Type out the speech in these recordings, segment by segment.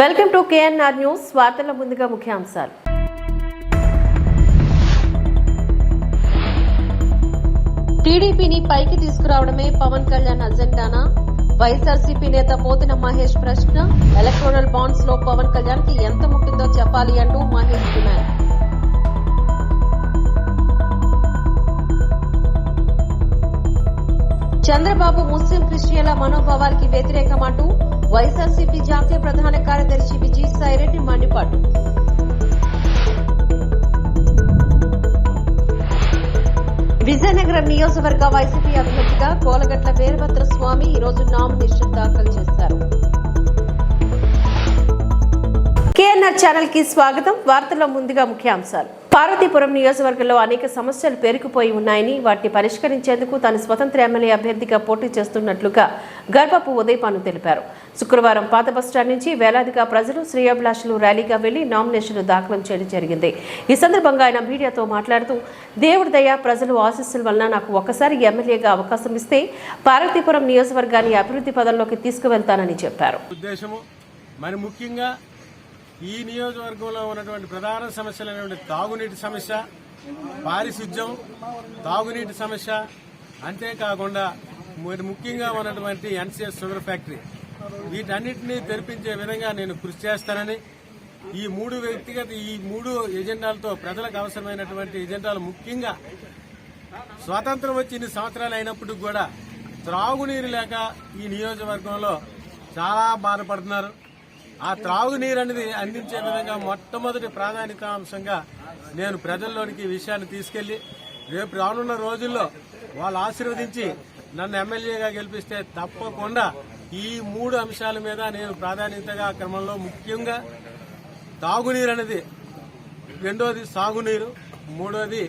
Welcome to KNR news. వార్తల ముందుగా ముఖ్యాంశాలు. టీడీపీని పైకి తీసుకురావడమే పవన్ కళ్యాణ్ అజెండానా? వైఎస్ఆర్సీపీ నేత పోతిన మహేష్ ప్రశ్న. ఎలక్టోరల్ బాండ్స్ లో పవన్ కళ్యాణ్ కి ఎంత ముట్టిందో చెప్పాలి అంటూ మహేష్ డిమాండ్. చంద్రబాబు ముస్లిం క్రిస్టియన్ల మనోభావాలకి వ్యతిరేకమంటూ వైఎస్ఆర్సీపీ జాతీయ ప్రధాన కార్యదర్శి విజయసాయిరెడ్డి మండిపాటు. విజయనగరం నియోజకవర్గ వైసీపీ అభ్యర్థిగా కోలగట్ల వీరభద్ర స్వామి ఈరోజు నామినేషన్ దాఖలు చేశారు. కేఎన్ఆర్ ఛానల్ కి స్వాగతం. వార్తల్లో ముందుగా ముఖ్యాంశాలు. పార్వతీపురం నియోజకవర్గంలో అనేక సమస్యలు పేరుకుపోయి ఉన్నాయని వాటిని పరిష్కరించేందుకు తాను స్వతంత్ర ఎమ్మెల్యే అభ్యర్థిగా పోటీ చేస్తున్నట్లుగా గర్భపు ఉదయపాను తెలిపారు. శుక్రవారం పాత బస్టాండ్ నుంచి వేలాదిగా ప్రజలు శ్రేయోభిలాషులు ర్యాలీగా వెళ్లి నామినేషన్లు దాఖలు చేయడం జరిగింది. ఈ సందర్భంగా ఆయన మీడియాతో మాట్లాడుతూ, దేవుడి దయ, ప్రజలు ఆశీస్సుల వలన నాకు ఒక్కసారి ఎమ్మెల్యేగా అవకాశం ఇస్తే పార్వతీపురం నియోజకవర్గాన్ని అభివృద్ధి పదంలోకి తీసుకువెళ్తానని చెప్పారు. మరి ముఖ్యంగా ఈ నియోజకవర్గంలో ఉన్నటువంటి ప్రధాన సమస్యలైనటువంటి తాగునీటి సమస్య, పారిశుధ్యం, తాగునీటి సమస్య, అంతేకాకుండా మరి ముఖ్యంగా ఉన్నటువంటి ఎన్సీఎస్ షుగర్ ఫ్యాక్టరీ, వీటన్నిటినీ తెరిపించే విధంగా నేను కృషి చేస్తానని, ఈ మూడు ఎజెండాలతో ప్రజలకు అవసరమైనటువంటి ఎజెండాలు, ముఖ్యంగా స్వాతంత్రం వచ్చి ఇన్ని సంవత్సరాలు అయినప్పటికీ కూడా త్రాగునీరు లేక ఈ నియోజకవర్గంలో చాలా బాధపడుతున్నారు. ఆ త్రాగునీరు అనేది అందించే విధంగా మొట్టమొదటి ప్రాధాన్యతాంశంగా నేను ప్రజల్లోనికి ఈ విషయాన్ని తీసుకెళ్లి రేపు రానున్న రోజుల్లో వాళ్ళు ఆశీర్వదించి నన్ను ఎమ్మెల్యేగా గెలిపిస్తే తప్పకుండా ఈ మూడు అంశాల మీద నేను ప్రాధాన్యతగా క్రమంలో, ముఖ్యంగా తాగునీరు అనేది, రెండోది సాగునీరు, మూడోది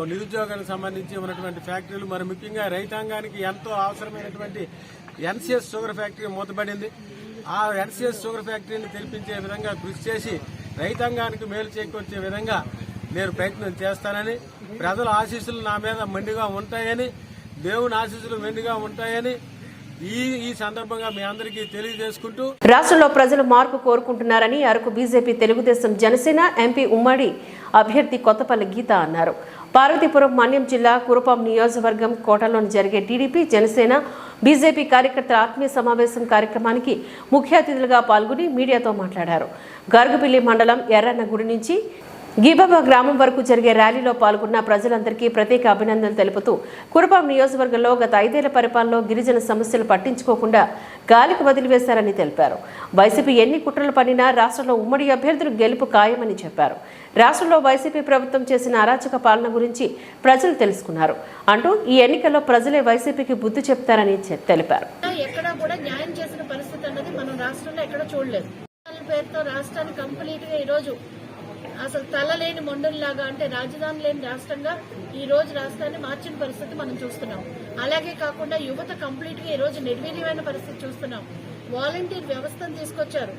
నిరుద్యోగానికి సంబంధించి ఉన్నటువంటి ఫ్యాక్టరీలు, మరి ముఖ్యంగా రైతాంగానికి ఎంతో అవసరమైనటువంటి ఎన్సీఎస్ షుగర్ ఫ్యాక్టరీ మూతపడింది. ఆ ఎన్సీఎస్ షుగర్ ఫ్యాక్టరీని తెరిపించే విధంగా కృషి చేసి రైతాంగానికి మేలు చేకూర్చే విధంగా నేను ప్రయత్నం చేస్తానని, ప్రజల ఆశీస్సులు నా మీద మెండుగా ఉంటాయని, దేవుని ఆశీస్సులు మెండుగా ఉంటాయని ఈ సందర్భంగా మీ అందరికీ తెలియజేసుకుంటూ, రాష్ట్రంలో ప్రజలు మార్పు కోరుకుంటున్నారని అరకు బీజేపీ, తెలుగుదేశం, జనసేన ఎంపీ ఉమ్మడి అభ్యర్థి కొత్తపల్లి గీత అన్నారు. పార్వతీపురం మన్యం జిల్లా కురుపాం నియోజకవర్గం కోటలోని జరిగే టీడీపీ, జనసేన, బీజేపీ కార్యకర్తల ఆత్మీయ సమావేశం కార్యక్రమానికి ముఖ్య అతిథులుగా పాల్గొని మీడియాతో మాట్లాడారు. గరుగుపిల్లి మండలం ఎర్రన్నగుడి నుంచి గీబాబా గ్రామం వరకు జరిగే ర్యాలీలో పాల్గొన్న ప్రజలందరికీ ప్రత్యేక అభినందనలు తెలుపుతూ, కురుపాం నియోజకవర్గంలో గత 5 ఏళ్ల పరిపాలనలో గిరిజన సమస్యలు పట్టించుకోకుండా గాలికి వదిలివేశారని తెలిపారు. వైసీపీ ఎన్ని కుట్రలు పన్నినా రాష్ట్రంలో ఉమ్మడి అభ్యర్థులు గెలుపు ఖాయమని చెప్పారు. రాష్ట్రంలో వైసీపీ ప్రభుత్వం చేసిన అరాచక పాలన గురించి ప్రజలు తెలుసుకున్నారు అంటూ, ఈ ఎన్నికల్లో ప్రజలే వైసీపీకి బుద్ధి చెప్తారని తెలిపారు. ఎక్కడా కూడా న్యాయం చేసిన పరిస్థితి అన్నది మనం రాష్ట్రంలో ఎక్కడ చూడలేదు. పేరుతో రాష్ట్రాన్ని కంప్లీట్ గా ఈరోజు అసలు తలలేని మొండల్లాగా, అంటే రాజధాని లేని రాష్ట్రంగా ఈ రోజు రాష్ట్రాన్ని మార్చిన పరిస్థితి మనం చూస్తున్నాం. అలాగే కాకుండా యువత కంప్లీట్ గా ఈ రోజు నిర్వీర్యమైన పరిస్థితి చూస్తున్నాం. వాలంటీర్ వ్యవస్థను తీసుకొచ్చారు.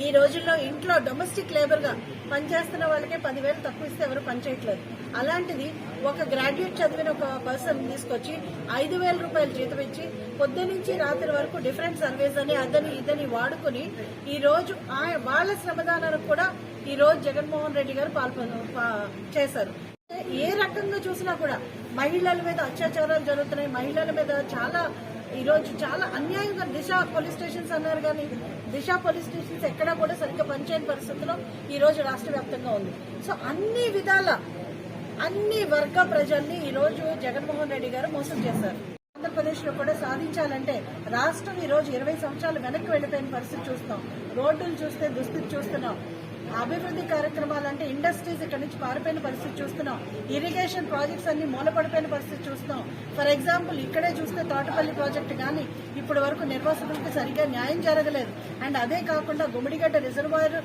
ఈ రోజుల్లో ఇంట్లో డొమెస్టిక్ లేబర్ గా పనిచేస్తున్న వాళ్ళకే 10,000 తక్కువ ఇస్తే ఎవరు పనిచేయట్లేదు. అలాంటిది ఒక గ్రాడ్యుయేట్ చదివిన ఒక పర్సన్ తీసుకొచ్చి 5,000 రూపాయలు జీతం ఇచ్చి పొద్దునుంచి రాత్రి వరకు డిఫరెంట్ సర్వేస్ అని అదని ఇదని వాడుకుని ఈ రోజు వాళ్ళ శ్రమదానానికి కూడా ఈ రోజు జగన్మోహన్ రెడ్డి గారు చేశారు. ఏ రకంగా చూసినా కూడా మహిళల మీద అత్యాచారాలు జరుగుతున్నాయి. మహిళల మీద ఈ రోజు చాలా అన్యాయంగా దిశ పోలీస్ స్టేషన్స్ అన్నారు, కానీ దిశ పోలీస్ స్టేషన్స్ ఎక్కడా కూడా సరిగ్గా పనిచేయని పరిస్థితిలో ఈ రోజు రాష్ట్ర వ్యాప్తంగా ఉంది. సో అన్ని విధాల అన్ని వర్గ ప్రజల్ని ఈ రోజు జగన్మోహన్ రెడ్డి గారు మోసం చేశారు. ఆంధ్రప్రదేశ్ లో కూడా సాధించాలంటే రాష్ట్రం ఈ రోజు 20 సంవత్సరాలు వెనక్కి వెళ్లిపోయిన పరిస్థితి చూస్తాం. రోడ్డులు చూస్తే దుస్థితి చూస్తున్నాం. అభివృద్ధి కార్యక్రమాలంటే ఇండస్ట్రీస్ ఇక్కడ నుంచి పారిపోయిన పరిస్థితి చూస్తున్నాం. ఇరిగేషన్ ప్రాజెక్ట్స్ అన్ని మూలపడిపోయిన పరిస్థితి చూస్తున్నాం. ఫర్ ఎగ్జాంపుల్ ఇక్కడే చూస్తే తోటపల్లి ప్రాజెక్టు కానీ ఇప్పటి వరకు నిర్వాసితులకు సరిగ్గా న్యాయం జరగలేదు. అండ్ అదే కాకుండా గుమ్మడిగడ్డ రిజర్వాయర్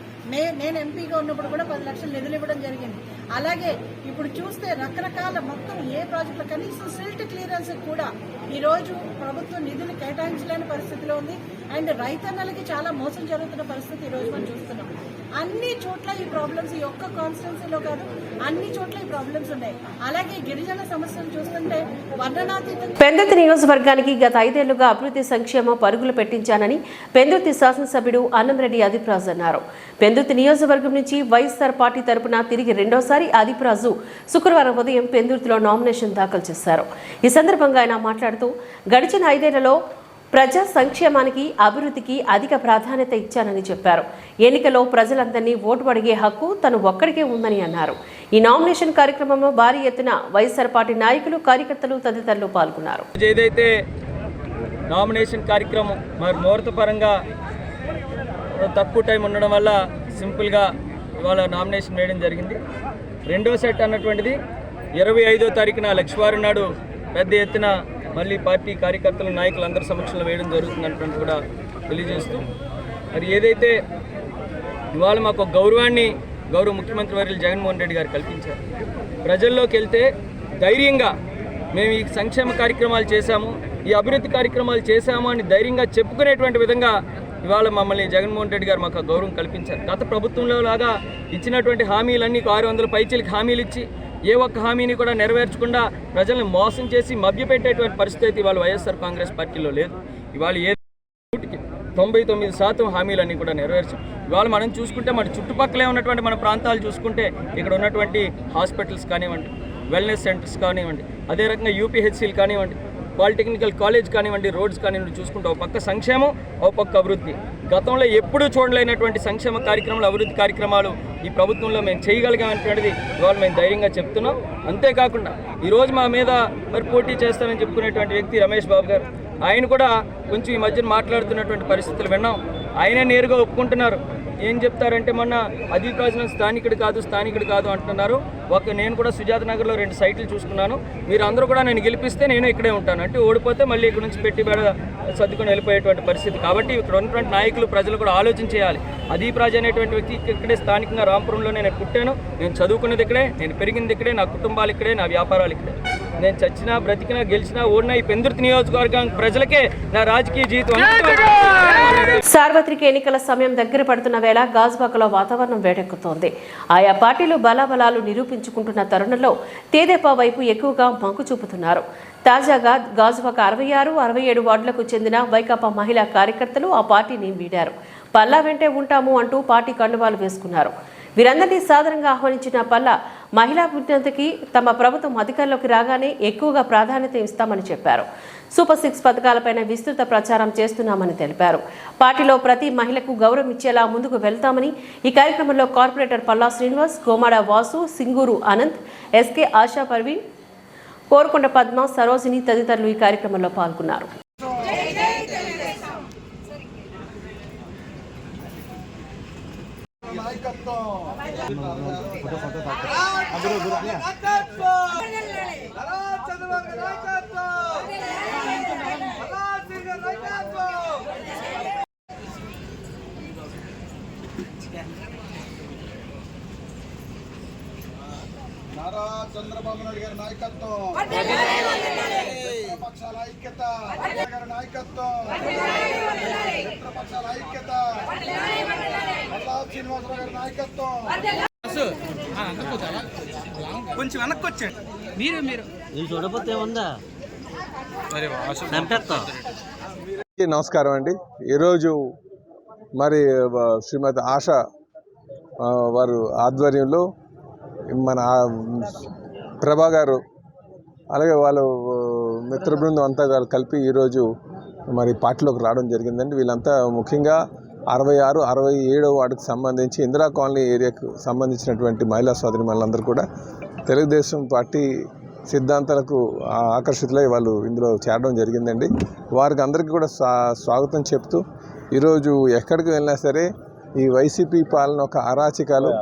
నేను ఎంపీగా ఉన్నప్పుడు కూడా 10 లక్షలు నిధులు ఇవ్వడం జరిగింది. అలాగే ఇప్పుడు చూస్తే రకరకాల మొత్తం ఏ ప్రాజెక్టులు, కనీసం సిల్ట్ క్లియరెన్స్ కూడా ఈ రోజు ప్రభుత్వం నిధులు కేటాయించలేని పరిస్థితిలో ఉంది. అండ్ రైతన్నలకి చాలా మోసం జరుగుతున్న పరిస్థితి ఈ రోజు మనం చూస్తున్నాం. అన్ని చోట్ల ఈ ప్రాబ్లమ్స్, ఈ ఒక్క కాన్స్టిట్యున్సీలో కాదు, అన్ని చోట్ల ఈ ప్రాబ్లమ్స్ ఉన్నాయి. అలాగే గిరిజన సమస్యలు చూస్తుంటే వర్ణనాతీతం. పెందుర్తి నియోజకవర్గానికి గత 5 ఏళ్లుగా అభివృద్ధి సంక్షేమ పరుగులు పెట్టించానని పెందుర్తి శాసనసభ్యుడు అన్నంరెడ్డి ఆదిప్రాజు అన్నారు. పెందుర్తి నియోజకవర్గం నుంచి వైఎస్ఆర్ పార్టీ తరపున తిరిగి రెండోసారి ఆదిప్రాజు శుక్రవారం ఉదయం పెందుర్తిలో నామినేషన్ దాఖలు చేశారు. ఈ సందర్భంగా ఆయన మాట్లాడుతూ గడిచిన 5 ఏళ్లలో ప్రజా సంక్షేమానికి అభివృద్ధికి అధిక ప్రాధాన్యత ఇచ్చానని చెప్పారు. ఎన్నికల్లో ప్రజలందరినీ ఓటు అడిగే హక్కు తను ఒక్కడికే ఉందని అన్నారు. ఈ నామినేషన్ కార్యక్రమంలో భారీ ఎత్తున వైఎస్ఆర్ పార్టీ నాయకులు, కార్యకర్తలు తదితరులు పాల్గొన్నారు. ఏదైతే నామినేషన్ కార్యక్రమం మరి ముహూర్తపరంగా తక్కువ టైం ఉండడం వల్ల సింపుల్గా ఇవాళ నామినేషన్ వేయడం జరిగింది. రెండో సెట్ అన్నటువంటిది 25వ తారీఖున లక్ష్మీవారం నాడు పెద్ద ఎత్తున మళ్ళీ పార్టీ కార్యకర్తలు, నాయకులు అందరి సమక్షంలో వేయడం జరుగుతుందన్నటువంటి కూడా తెలియజేస్తూ, మరి ఏదైతే ఇవాళ మాకు గౌరవాన్ని గౌరవ ముఖ్యమంత్రి వర్యులు జగన్మోహన్ రెడ్డి గారు కల్పించారు. ప్రజల్లోకి వెళ్తే ధైర్యంగా మేము ఈ సంక్షేమ కార్యక్రమాలు చేశాము, ఈ అభివృద్ధి కార్యక్రమాలు చేశాము అని ధైర్యంగా చెప్పుకునేటువంటి విధంగా ఇవాళ మమ్మల్ని జగన్మోహన్ రెడ్డి గారు మాకు గౌరవం కల్పించారు. గత ప్రభుత్వంలో లాగా ఇచ్చినటువంటి హామీలన్నీ 600 పైచీలకు హామీలు ఇచ్చి ఏ ఒక్క హామీని కూడా నెరవేర్చకుండా ప్రజల్ని మోసం చేసి మభ్యపెట్టేటువంటి పరిస్థితి ఇవాళ వైఎస్ఆర్ కాంగ్రెస్ పార్టీలో లేదు. ఇవాళ 99% హామీలన్నీ కూడా నెరవేర్చాం. ఇవాళ మనం చూసుకుంటే మన చుట్టుపక్కలే ఉన్నటువంటి మన ప్రాంతాలు చూసుకుంటే ఇక్కడ ఉన్నటువంటి హాస్పిటల్స్ కానివ్వండి, వెల్నెస్ సెంటర్స్ కానివ్వండి, అదే రకంగా యూపీహెచ్సీలు కానివ్వండి, పాలిటెక్నికల్ కాలేజ్ కానివ్వండి, రోడ్స్ కానివ్వండి, చూసుకుంటే ఒక పక్క సంక్షేమం, ఒక పక్క అభివృద్ధి. గతంలో ఎప్పుడూ చూడలేనటువంటి సంక్షేమ కార్యక్రమాలు, అభివృద్ధి కార్యక్రమాలు ఈ ప్రభుత్వంలో మేము చేయగలిగామనేటువంటిది ఇవాళ మేము ధైర్యంగా చెప్తున్నాం. అంతేకాకుండా ఈరోజు మా మీద మరి పోటీ చేస్తానని చెప్పుకునేటువంటి వ్యక్తి రమేష్ బాబు గారు, ఆయన కూడా కొంచెం ఈ మధ్యన మాట్లాడుతున్నటువంటి పరిస్థితులు విన్నాం. ఆయనే నేరుగా ఒప్పుకుంటున్నారు. ఏం చెప్తారంటే మొన్న అధికారులు స్థానికుడు కాదు అంటున్నారు. నేను కూడా సుజాత నగర్లో 2 సైట్లు చూసుకున్నాను. మీరు అందరూ కూడా నేను గెలిపిస్తే నేను ఇక్కడే ఉంటాను అంటే, ఓడిపోతే మళ్ళీ ఇక్కడ నుంచి పెట్టి సర్దుకొని వెళ్ళిపోయేటువంటి పరిస్థితి. కాబట్టి ఇక్కడ ఉన్నటువంటి నాయకులు, ప్రజలు కూడా ఆలోచన చేయాలి. అదీప్రాజ్ అనేటువంటి వ్యక్తి ఇక్కడే స్థానికంగా రాంపురంలో నేను పుట్టాను, నేను చదువుకున్నది ఇక్కడే, నేను పెరిగింది ఇక్కడే, నా కుటుంబాలు ఇక్కడే, నా వ్యాపారాలు ఇక్కడే. నేను చచ్చినా, బ్రతికినా, గెలిచినా, ఓడినా ఈ పెందుర్తి నియోజకవర్గం ప్రజలకే నా రాజకీయ జీవితం. సార్వత్రిక ఎన్నికల సమయం దగ్గర పడుతున్న వేళ గాజువాకలో వాతావరణం వేడెక్కుతోంది. ఆయా పార్టీలు బలాబలాలు నిరూపించుకుంటున్న తరుణంలో తెదేపా వైపు ఎక్కువగా మొగ్గు చూపుతున్నారు. తాజాగా గాజువాక 66, 67 వార్డులకు చెందిన వైకాపా మహిళా కార్యకర్తలు ఆ పార్టీని వీడారు. పల్లా వెంటే ఉంటాము అంటూ పార్టీ కండువాలు వేసుకున్నారు. వీరందరినీ సాధారణంగా ఆహ్వానించిన పల్లా మహిళా అభ్యున్నతికి తమ ప్రభుత్వం అధికారంలోకి రాగానే ఎక్కువగా ప్రాధాన్యత ఇస్తామని చెప్పారు. సూపర్ 6 పథకాలపైన విస్తృత ప్రచారం చేస్తున్నామని తెలిపారు. పార్టీలో ప్రతి మహిళకు గౌరవం ఇచ్చేలా ముందుకు వెళ్తామని ఈ కార్యక్రమంలో కార్పొరేటర్ పల్లా శ్రీనివాస్, గోమాడ వాసు, సింగూరు అనంత్, ఎస్కే ఆశా పర్వీన్, కోరుకొండ పద్మ, సరోజిని తదితరులు ఈ కార్యక్రమంలో పాల్గొన్నారు. నారా చంద్రబాబు నాయుడు గారి నాయకత్వం, మిత్రపక్షాల ఐక్యత, గారి నాయకత్వం, మిత్రపక్షాల ఐక్యత, పల్లా శ్రీనివాసరావు గారి నాయకత్వం. కొంచెం వెనక్కి వచ్చాడు. మీరు చూడపోతే ఉందా నమస్కారం అండి. ఈరోజు మరి శ్రీమతి ఆశ వారు ఆధ్వర్యంలో మన ప్రభా గారు, అలాగే వాళ్ళు మిత్ర బృందం అంతా కలిపి ఈరోజు మరి పార్టీలోకి రావడం జరిగిందండి. వీళ్ళంతా ముఖ్యంగా 66, 67 వార్డుకు సంబంధించి ఇందిరా కాలనీ ఏరియాకు సంబంధించినటువంటి మహిళా సోదరి మహిళలందరూ కూడా తెలుగుదేశం పార్టీ సిద్ధాంతాలకు ఆకర్షితులై వాళ్ళు ఇందులో చేరడం జరిగిందండి. వారికి అందరికీ కూడా స్వాగతం చెప్తూ, ఈరోజు ఎక్కడికి వెళ్ళినా సరే ఈ వైసీపీ పాలన ఒక అరాచకాలు,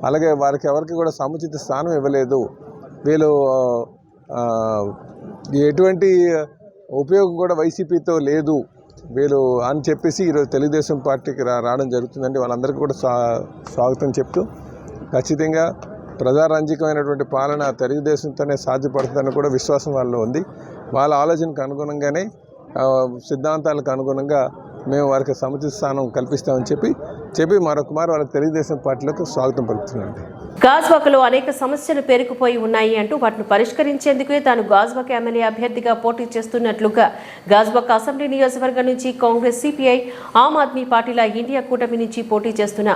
అలాగే వారికి ఎవరికి కూడా సముచిత స్థానం ఇవ్వలేదు, వీళ్ళు ఎటువంటి ఉపయోగం కూడా వైసీపీతో లేదు వీళ్ళు అని చెప్పేసి ఈరోజు తెలుగుదేశం పార్టీకి రావడం జరుగుతుందండి. వాళ్ళందరికీ కూడా స్వాగతం చెప్తూ, ఖచ్చితంగా ప్రజారంజకమైనటువంటి పాలన తెలుగుదేశంతోనే సాధ్యపడుతుందని కూడా విశ్వాసం వాళ్ళలో ఉంది. వాళ్ళ ఆలోచనకు అనుగుణంగానే, సిద్ధాంతాలకు అనుగుణంగా మేము వారికి సముచిత స్థానం కల్పిస్తామని చెప్పి మరొక మారు వాళ్ళకి తెలుగుదేశం పార్టీలకు స్వాగతం పలుకుతున్నాం. గాజ్వాకలో అనేక సమస్యలు పేరుకుపోయి ఉన్నాయి అంటూ వాటిని పరిష్కరించేందుకే తాను గాజ్వాక ఎమ్మెల్యే అభ్యర్థిగా పోటీ చేస్తున్నట్లుగా గాజ్వాక అసెంబ్లీ నియోజకవర్గం నుంచి కాంగ్రెస్, సిపిఐ, ఆమ్ ఆద్మీ పార్టీల ఇండియా కూటమి నుంచి పోటీ చేస్తున్న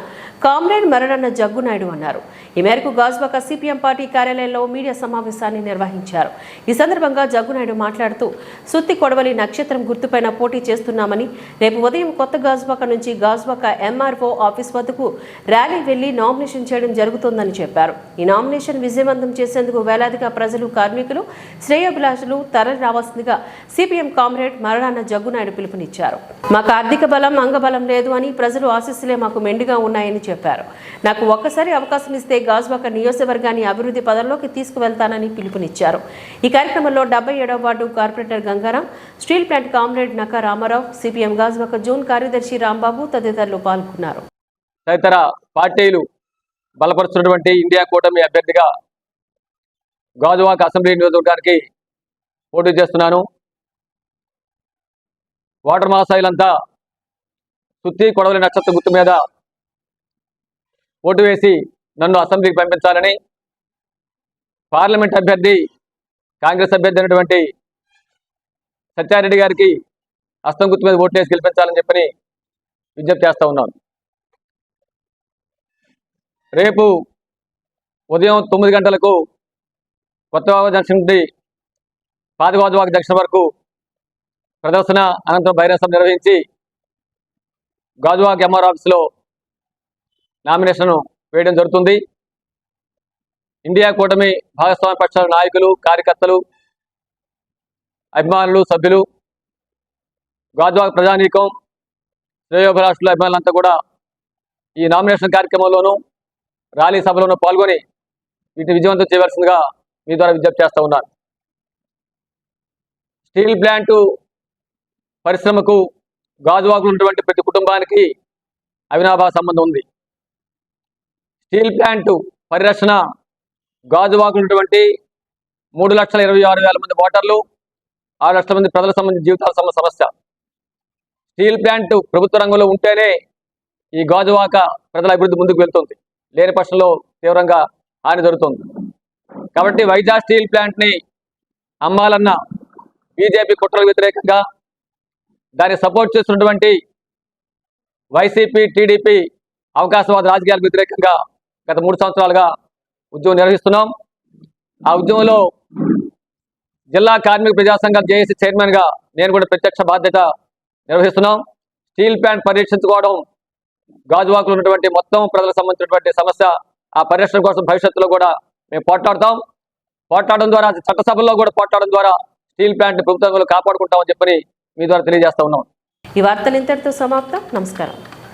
కామ్రేడ్ మరణన్న జగ్గునాయుడు అన్నారు. ఈ మేరకు గాజ్వాక సిపిఎం పార్టీ కార్యాలయంలో మీడియా సమావేశాన్ని నిర్వహించారు. ఈ సందర్భంగా జగ్గునాయుడు మాట్లాడుతూ సుత్తి కొడవలి నక్షత్రం గుర్తుపైన పోటీ చేస్తున్నామని, రేపు ఉదయం కొత్త గాజ్వాక నుంచి గాజ్వాక ఎంఆర్ఓ ఆఫీస్ వద్దకు ర్యాలీ వెళ్లి నామినేషన్ చేయడం జరుగుతోందని చెప్పారు. ఈ నామినేషన్ విజయవంతం చేసేందుకు వేలాదిగా ప్రజలు, కార్మికులు, శ్రేయోభిలాషులు తరలి రావాల్సిందిగా సిపిఎం కామ్రేడ్ మరణాన్న జగ్గునాయుడు పిలుపునిచ్చారు. మాకు ఆర్థిక బలం, అంగబలం లేదు అని, ప్రజలు ఆశీస్సులే మాకు మెండుగా ఉన్నాయని చెప్పారు. నాకు ఒక్కసారి అవకాశం ఇస్తే గాజ్వాక నియోజకవర్గాన్ని అభివృద్ధి పదంలోకి తీసుకువెళ్తానని పిలుపునిచ్చారు. ఈ కార్యక్రమంలో 77వ ward corporator Gangaram, steel plant comrade Nakka Ramarao, CPM Gajuwaka zone కార్యదర్శి రాంబాబు తదితరులు పాల్గొన్నారు. తదితర పార్టీలు బలపరుస్తున్నటువంటి ఇండియా కూటమి అభ్యర్థిగా గాజువాక అసెంబ్లీ నియోజకవర్గానికి పోటీ చేస్తున్నాను. వాటర్ మహాశైలంతా సుత్తి కొడవలి నక్షత్ర గుర్తు మీద ఓటు వేసి నన్ను అసెంబ్లీకి పంపించాలని, పార్లమెంట్ అభ్యర్థి కాంగ్రెస్ అభ్యర్థి అయినటువంటి సత్యారెడ్డి గారికి హస్తం గుర్తు మీద ఓటు వేసి గెలిపించాలని చెప్పని విజ్ఞప్తి చేస్తూ ఉన్నాను. రేపు ఉదయం 9 గంటలకు కొత్త జంక్షన్ నుండి పాతగాజువాక జంక్షన్ వరకు ప్రదర్శన, అనంతరం బహిరంగ సభ నిర్వహించి గాజువాక ఎంఆర్ ఆఫీసులో నామినేషన్ వేయడం జరుగుతుంది. ఇండియా కూటమి భాగస్వామ్య పక్షాల నాయకులు, కార్యకర్తలు, అభిమానులు, సభ్యులు, గాజువాక ప్రజానీకం, శ్రేయోభిలాషుల అభిమానులంతా కూడా ఈ నామినేషన్ కార్యక్రమంలోనూ, ర్యాలీ సభలోనూ పాల్గొని వీటిని విజయవంతం చేయవలసిందిగా మీ ద్వారా విజ్ఞప్తి చేస్తూ ఉన్నాను. స్టీల్ ప్లాంటు పరిశ్రమకు గాజువాకలో ఉన్నటువంటి ప్రతి కుటుంబానికి అవినాభావ సంబంధం ఉంది. స్టీల్ ప్లాంటు పరిరక్షణ గాజువాకలో ఉన్నటువంటి 3,26,000 మంది ఓటర్లు, 6 లక్షల మంది ప్రజలకు సంబంధించిన జీవితాల సమస్య. స్టీల్ ప్లాంటు ప్రభుత్వ రంగంలో ఉంటేనే ఈ గాజువాక ప్రజల అభివృద్ధి ముందుకు వెళ్తుంది, లేని పక్షంలో తీవ్రంగా హాని జరుగుతుంది. కాబట్టి వైజాగ్ స్టీల్ ప్లాంట్ని అమ్మాలన్న బీజేపీ కుట్రలకు వ్యతిరేకంగా, దాన్ని సపోర్ట్ చేస్తున్నటువంటి వైసీపీ, టీడీపీ అవకాశవాద రాజకీయాలకు వ్యతిరేకంగా గత 3 సంవత్సరాలుగా ఉద్యమం నిర్వహిస్తున్నాం. ఆ ఉద్యమంలో జిల్లా కార్మిక ప్రజా సంఘాల జేఏసీ చైర్మన్గా నేను కూడా ప్రత్యక్ష బాధ్యత నిర్వహిస్తున్నాం. స్టీల్ ప్లాంట్ పరీక్షించుకోవడం గాజువాకలో ఉన్నటువంటి మొత్తం ప్రజలకు సంబంధించినటువంటి సమస్య. ఆ పరిరక్షణ కోసం భవిష్యత్తులో కూడా మేము పోట్లాడడం ద్వారా, చట్టసభల్లో కూడా పోట్లాడడం ద్వారా స్టీల్ ప్లాంట్ ప్రభుత్వంలో కాపాడుకుంటామని చెప్పని మీ ద్వారా తెలియజేస్తా ఉన్నాం. ఈ వార్తలు ఇంతటితో సమాప్తం. నమస్కారం.